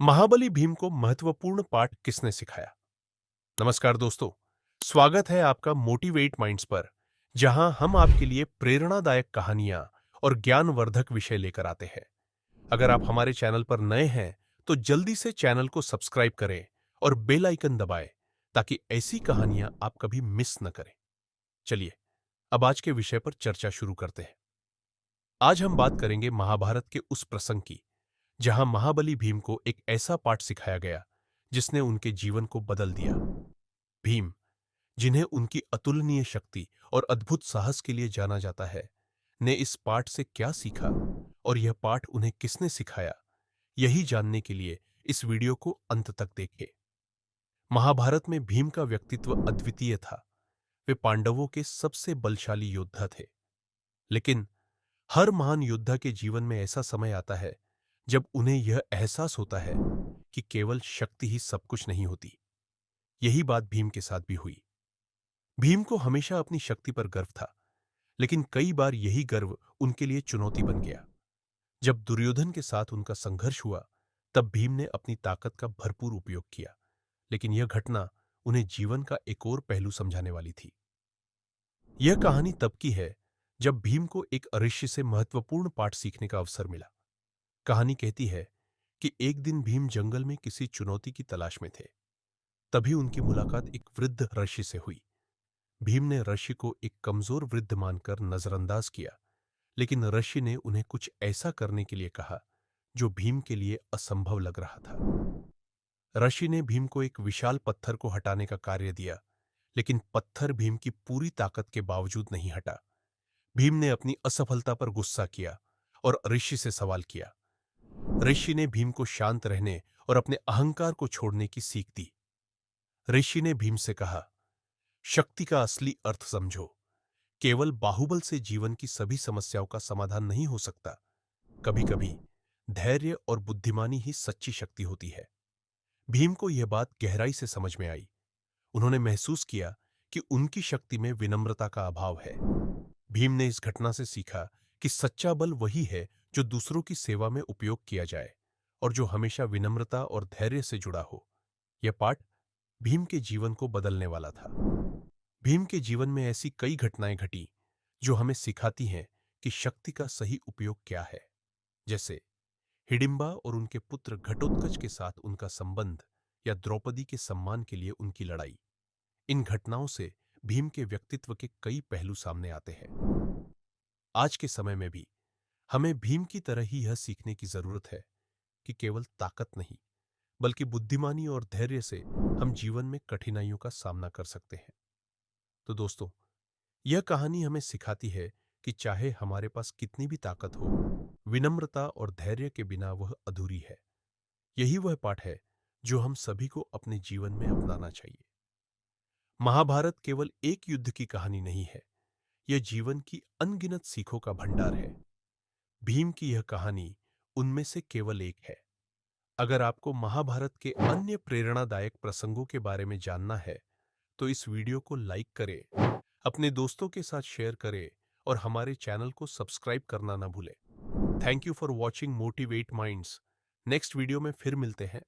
महाबली भीम को महत्वपूर्ण पाठ किसने सिखाया? नमस्कार दोस्तों, स्वागत है आपका मोटिवेट माइंड्स पर, जहां हम आपके लिए प्रेरणादायक कहानियां और ज्ञानवर्धक विषय लेकर आते हैं। अगर आप हमारे चैनल पर नए हैं, तो जल्दी से चैनल को सब्सक्राइब करें और बेल आइकन दबाएं, ताकि ऐसी कहानियां आप कभी मिस न करें। चलिए, अब आज के विषय पर चर्चा शुरू करते हैं। आज हम बात करेंगे महाभारत के उस प्रसंग की, जहां महाबली भीम को एक ऐसा पाठ सिखाया गया जिसने उनके जीवन को बदल दिया। भीम, जिन्हें उनकी अतुलनीय शक्ति और अद्भुत साहस के लिए जाना जाता है, ने इस पाठ से क्या सीखा और यह पाठ उन्हें किसने सिखाया, यही जानने के लिए इस वीडियो को अंत तक देखें। महाभारत में भीम का व्यक्तित्व अद्वितीय था। वे पांडवों के सबसे बलशाली योद्धा थे। लेकिन हर महान योद्धा के जीवन में ऐसा समय आता है जब उन्हें यह एहसास होता है कि केवल शक्ति ही सब कुछ नहीं होती। यही बात भीम के साथ भी हुई। भीम को हमेशा अपनी शक्ति पर गर्व था, लेकिन कई बार यही गर्व उनके लिए चुनौती बन गया। जब दुर्योधन के साथ उनका संघर्ष हुआ, तब भीम ने अपनी ताकत का भरपूर उपयोग किया, लेकिन यह घटना उन्हें जीवन का एक और पहलू समझाने वाली थी। यह कहानी तब की है जब भीम को एक ऋषि से महत्वपूर्ण पाठ सीखने का अवसर मिला। कहानी कहती है कि एक दिन भीम जंगल में किसी चुनौती की तलाश में थे। तभी उनकी मुलाकात एक वृद्ध ऋषि से हुई। भीम ने ऋषि को एक कमजोर वृद्ध मानकर नजरअंदाज किया, लेकिन ऋषि ने उन्हें कुछ ऐसा करने के लिए कहा जो भीम के लिए असंभव लग रहा था। ऋषि ने भीम को एक विशाल पत्थर को हटाने का कार्य दिया, लेकिन पत्थर भीम की पूरी ताकत के बावजूद नहीं हटा। भीम ने अपनी असफलता पर गुस्सा किया और ऋषि से सवाल किया। ऋषि ने भीम को शांत रहने और अपने अहंकार को छोड़ने की सीख दी। ऋषि ने भीम से कहा, शक्ति का असली अर्थ समझो। केवल बाहुबल से जीवन की सभी समस्याओं का समाधान नहीं हो सकता। कभी-कभी धैर्य और बुद्धिमानी ही सच्ची शक्ति होती है। भीम को यह बात गहराई से समझ में आई। उन्होंने महसूस किया कि उनकी शक्ति में विनम्रता का अभाव है। भीम ने इस घटना से सीखा कि सच्चा बल वही है जो दूसरों की सेवा में उपयोग किया जाए और जो हमेशा विनम्रता और धैर्य से जुड़ा हो। यह पाठ भीम के जीवन को बदलने वाला था। भीम के जीवन में ऐसी कई घटनाएं घटी जो हमें सिखाती हैं कि शक्ति का सही उपयोग क्या है। जैसे हिडिंबा और उनके पुत्र घटोत्कच के साथ उनका संबंध, या द्रौपदी के सम्मान के लिए उनकी लड़ाई। इन घटनाओं से भीम के व्यक्तित्व के कई पहलू सामने आते हैं। आज के समय में भी हमें भीम की तरह ही यह सीखने की जरूरत है कि केवल ताकत नहीं, बल्कि बुद्धिमानी और धैर्य से हम जीवन में कठिनाइयों का सामना कर सकते हैं। तो दोस्तों, यह कहानी हमें सिखाती है कि चाहे हमारे पास कितनी भी ताकत हो, विनम्रता और धैर्य के बिना वह अधूरी है। यही वह पाठ है जो हम सभी को अपने जीवन में अपनाना चाहिए। महाभारत केवल एक युद्ध की कहानी नहीं है, यह जीवन की अनगिनत सीखों का भंडार है। भीम की यह कहानी उनमें से केवल एक है। अगर आपको महाभारत के अन्य प्रेरणादायक प्रसंगों के बारे में जानना है, तो इस वीडियो को लाइक करें, अपने दोस्तों के साथ शेयर करें और हमारे चैनल को सब्सक्राइब करना ना भूलें। Thank you for watching motivate minds. Next video में फिर मिलते हैं।